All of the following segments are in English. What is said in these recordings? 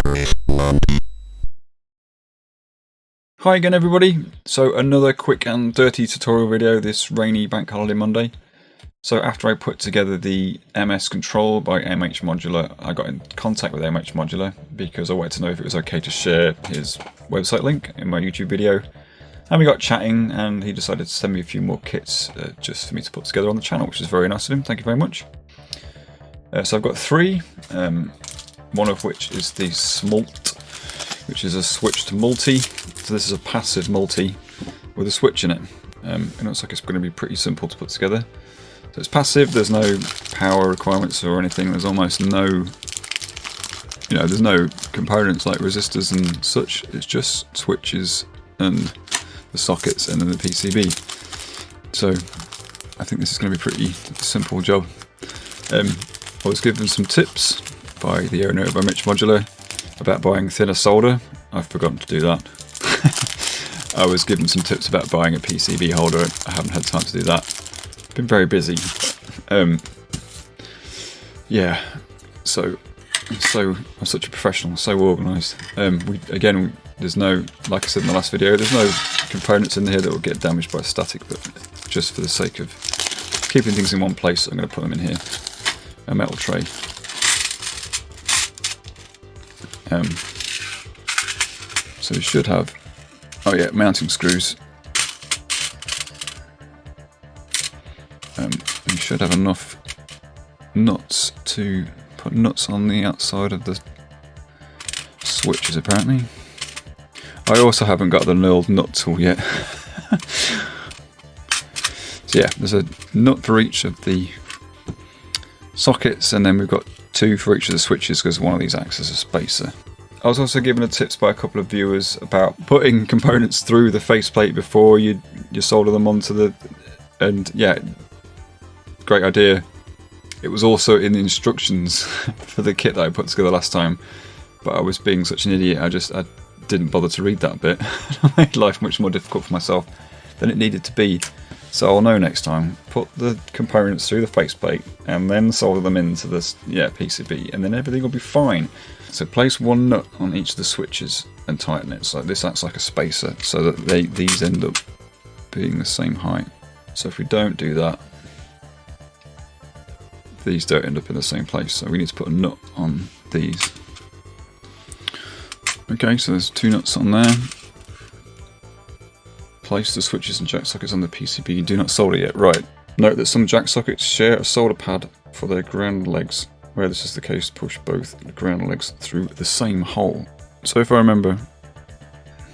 Hi again everybody, so another quick and dirty tutorial video this rainy bank holiday Monday. So after I put together the MS control by MH Modular, I got in contact with MH Modular because I wanted to know if it was okay to share his website link in my YouTube video. And we got chatting and he decided to send me a few more kits just for me to put together on the channel, which is very nice of him, thank you very much. So I've got three, one of which is the SMULT, which is a switched multi. So this is a passive multi with a switch in it. It looks like it's going to be pretty simple to put together. So it's passive, there's no power requirements or anything, there's almost no, there's no components like resistors and such, it's just switches and the sockets and then the PCB. So I think this is going to be a pretty simple job. I was given some tips by the owner of MH Modular about buying thinner solder. I've forgotten to do that. I was given some tips about buying a PCB holder. I haven't had time to do that. Been very busy. Yeah, so I'm such a professional, so organised. There's no, like I said in the last video, there's no components in here that will get damaged by static, but just for the sake of keeping things in one place, I'm going to put them in here. A metal tray. So we should have, mounting screws. We should have enough nuts to put nuts on the outside of the switches apparently. I also haven't got the knurled nut tool yet. So yeah, there's a nut for each of the sockets and then we've got two for each of the switches because one of these acts as a spacer. I was also given tips by a couple of viewers about putting components through the faceplate before you solder them onto the, and yeah, great idea. It was also in the instructions for the kit that I put together last time, but I was being such an idiot, I didn't bother to read that bit. I made life much more difficult for myself than it needed to be. So I'll know next time. Put the components through the faceplate and then solder them into this PCB and then everything will be fine. So place one nut on each of the switches and tighten it. So this acts like a spacer so that these end up being the same height. So if we don't do that, these don't end up in the same place. So we need to put a nut on these. Okay, so there's two nuts on there. Place the switches and jack sockets on the PCB. Do not solder yet. Right. Note that some jack sockets share a solder pad for their ground legs. Where this is the case, push both the ground legs through the same hole. So if I remember,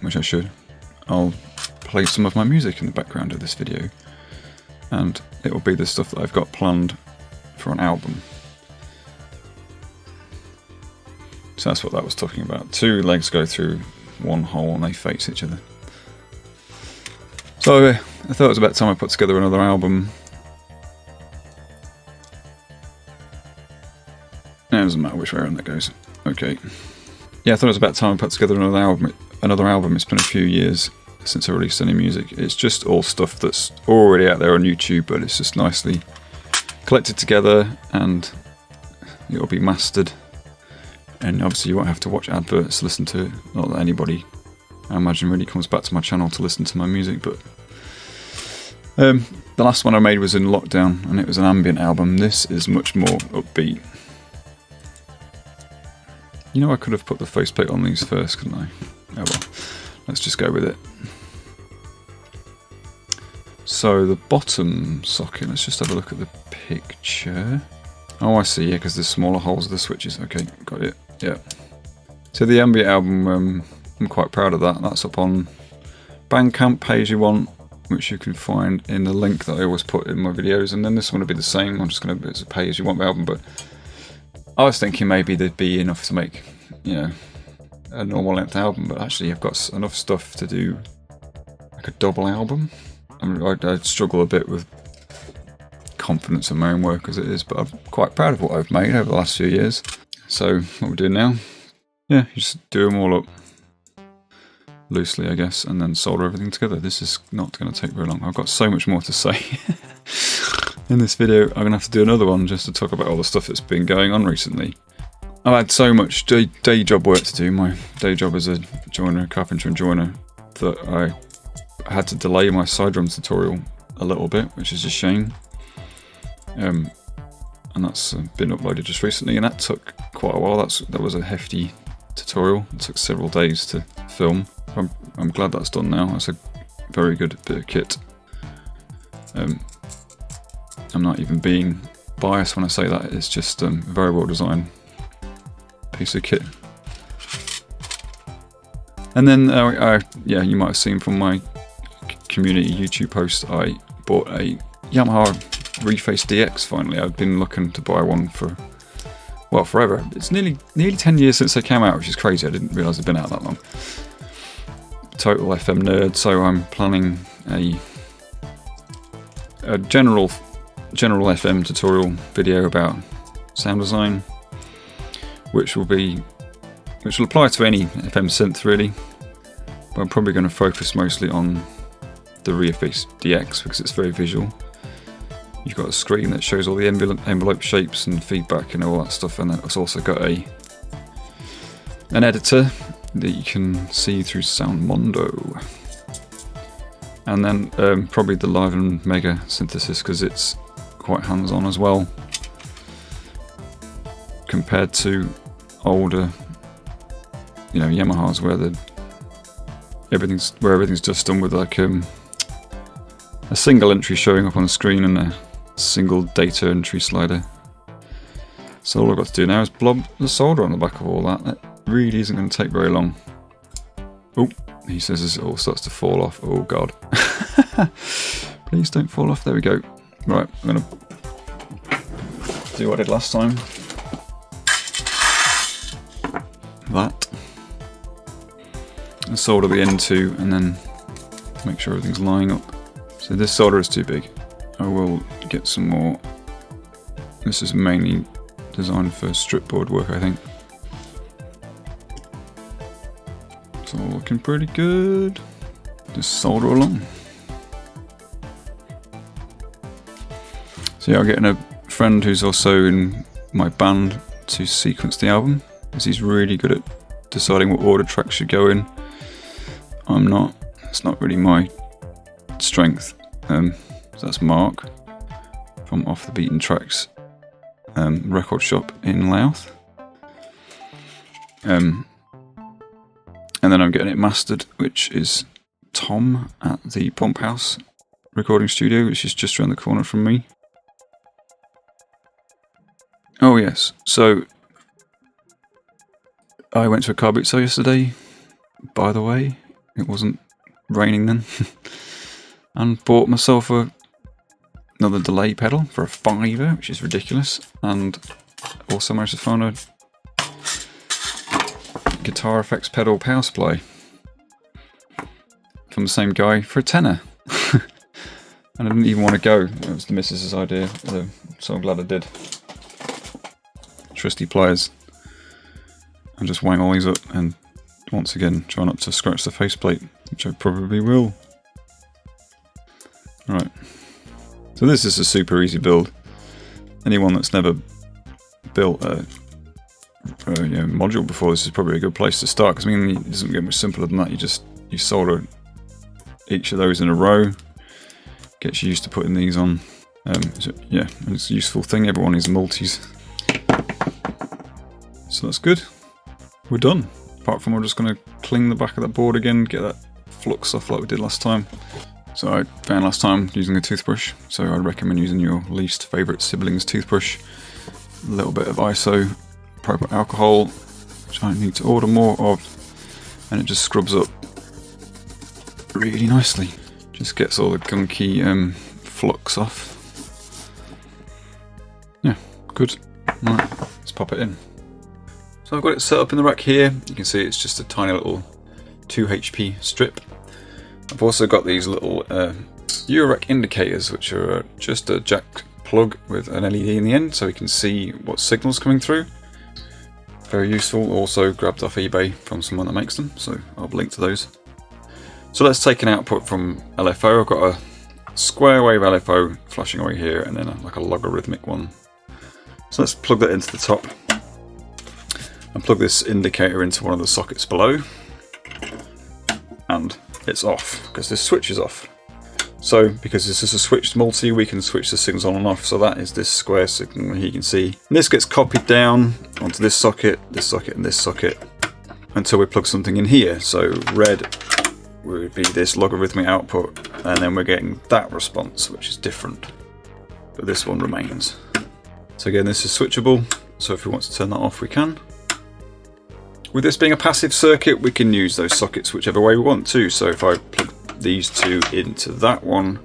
which I should, I'll play some of my music in the background of this video. And it will be the stuff that I've got planned for an album. So that's what that was talking about. Two legs go through one hole and they face each other. So I thought it was about time I put together another album. No, it doesn't matter which way around that goes. Okay. Yeah, I thought it was about time I put together another album. It's been a few years since I released any music. It's just all stuff that's already out there on YouTube, but it's just nicely collected together and it'll be mastered. And obviously you won't have to watch adverts to listen to it. Not that anybody, I imagine, really comes back to my channel to listen to my music, but the last one I made was in lockdown and it was an ambient album. This is much more upbeat. I could have put the faceplate on these first, couldn't I? Oh well, let's just go with it. So the bottom socket, let's just have a look at the picture. Oh, I see, yeah, because there's smaller holes of the switches. Okay, got it, yeah. So the ambient album, I'm quite proud of that. That's up on Bandcamp, Pay As You Want, which you can find in the link that I always put in my videos. And then this one will be the same. I'm just going to, it's a Pay As You Want album, but I was thinking maybe there'd be enough to make, a normal length album, but actually I've got enough stuff to do like a double album. I struggle a bit with confidence in my own work as it is, but I'm quite proud of what I've made over the last few years. So what we're doing now, yeah, you just do them all up loosely, I guess, and then solder everything together. This is not going to take very long. I've got so much more to say in this video. I'm going to have to do another one just to talk about all the stuff that's been going on recently. I've had so much day job work to do. My day job as a joiner, carpenter and joiner, that I had to delay my side drum tutorial a little bit, which is a shame. And that's been uploaded just recently, and that took quite a while. That was a hefty tutorial. It took several days to film. I'm glad that's done now. That's a very good bit of kit. I'm not even being biased when I say that. It's just a very well designed piece of kit. And then, yeah, you might have seen from my community YouTube post, I bought a Yamaha Reface DX finally. I've been looking to buy one for, well, forever. It's nearly 10 years since they came out, which is crazy. I didn't realise they'd been out that long. Total FM nerd, so I'm planning a general FM tutorial video about sound design, which will apply to any FM synth really, but I'm probably going to focus mostly on the Reface DX because it's very visual. You've got a screen that shows all the envelope shapes and feedback and all that stuff, and then it's also got an editor that you can see through Soundmondo. And then probably the Live and Mega synthesis, because it's quite hands-on as well compared to older, you know, Yamahas where everything's just done with like a single entry showing up on the screen and a single data entry slider. So all I've got to do now is blob the solder on the back of all that. That really isn't going to take very long. Oh, he says as it all starts to fall off. Oh god. Please don't fall off. There we go. Right, I'm going to do what I did last time. That. And solder the end to, and then make sure everything's lining up. So this solder is too big. I will get some more. This is mainly designed for strip board work, I think. It's all looking pretty good. Just solder along. So yeah, I'm getting a friend who's also in my band to sequence the album, because he's really good at deciding what order tracks should go in. I'm not. It's not really my strength. So that's Mark from Off the Beaten Tracks record shop in Louth. And then I'm getting it mastered, which is Tom at the Pump House recording studio, which is just around the corner from me. Oh yes, so I went to a car boot sale yesterday, by the way. It wasn't raining then. And bought myself another delay pedal for a £5, which is ridiculous. And also managed to find a guitar effects pedal power supply from the same guy for a £10. And I didn't even want to go. It was the missus's idea, so I'm glad I did. Trusty pliers. And just wang all these up, and once again try not to scratch the faceplate, which I probably will. Right, so this is a super easy build. Anyone that's never built a module before, this is probably a good place to start, because I mean, it doesn't get much simpler than that. You solder each of those in a row. Gets you used to putting these on. Yeah, and it's a useful thing. Everyone is multis. So that's good. We're done. Apart from we're just going to clean the back of that board again, get that flux off like we did last time. So I found last time using a toothbrush, so I'd recommend using your least favourite sibling's toothbrush. A little bit of iso propyl alcohol, which I need to order more of, and it just scrubs up really nicely. Just gets all the gunky flux off. Yeah, good. Right, let's pop it in. So I've got it set up in the rack here. You can see it's just a tiny little 2 HP strip. I've also got these little Eurorack indicators, which are just a jack plug with an LED in the end, so you can see what signal's coming through. Very useful. Also grabbed off eBay from someone that makes them, so I'll link to those. So let's take an output from LFO. I've got a square wave LFO flashing away here, and then like a logarithmic one. So let's plug that into the top. and plug this indicator into one of the sockets below, and it's off because this switch is off. So because this is a switched multi, we can switch the signals on and off. So that is this square signal here you can see. And this gets copied down onto this socket, and this socket, until we plug something in here. So red would be this logarithmic output, and then we're getting that response, which is different. But this one remains. So again, this is switchable. So if we want to turn that off, we can. With this being a passive circuit, we can use those sockets whichever way we want to. So if I plug these two into that one,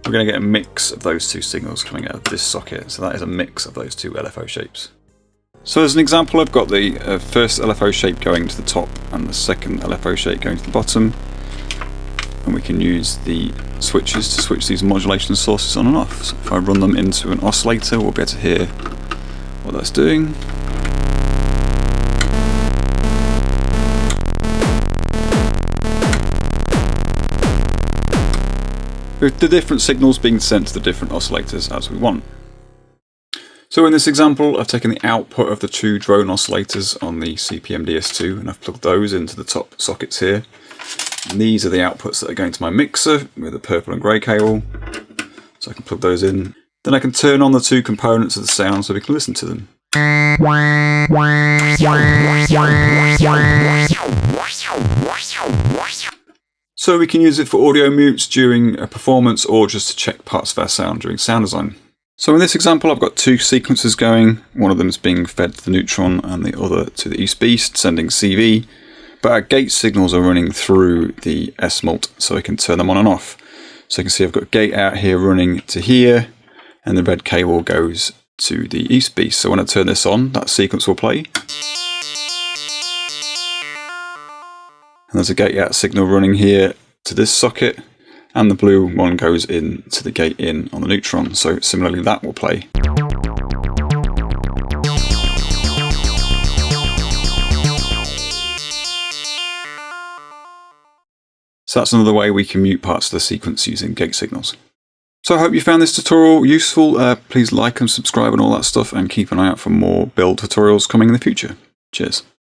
we're going to get a mix of those two signals coming out of this socket. So that is a mix of those two LFO shapes. So as an example, I've got the first LFO shape going to the top and the second LFO shape going to the bottom. And we can use the switches to switch these modulation sources on and off. So if I run them into an oscillator, we'll be able to hear what that's doing. With the different signals being sent to the different oscillators as we want. So in this example, I've taken the output of the two drone oscillators on the CPM DS2 and I've plugged those into the top sockets here. And these are the outputs that are going to my mixer with the purple and grey cable. So I can plug those in. Then I can turn on the two components of the sound so we can listen to them. So we can use it for audio mutes during a performance or just to check parts of our sound during sound design. So in this example, I've got two sequences going. One of them is being fed to the neutron and the other to the east beast, sending CV. But our gate signals are running through the SMULT, so I can turn them on and off. So you can see I've got gate out here running to here, and the red cable goes to the east beast. So when I turn this on, that sequence will play. And there's a gate out signal running here to this socket, and the blue one goes in to the gate in on the neutron. So similarly, that will play. So that's another way we can mute parts of the sequence using gate signals. So I hope you found this tutorial useful. Please like and subscribe and all that stuff, and keep an eye out for more build tutorials coming in the future. Cheers.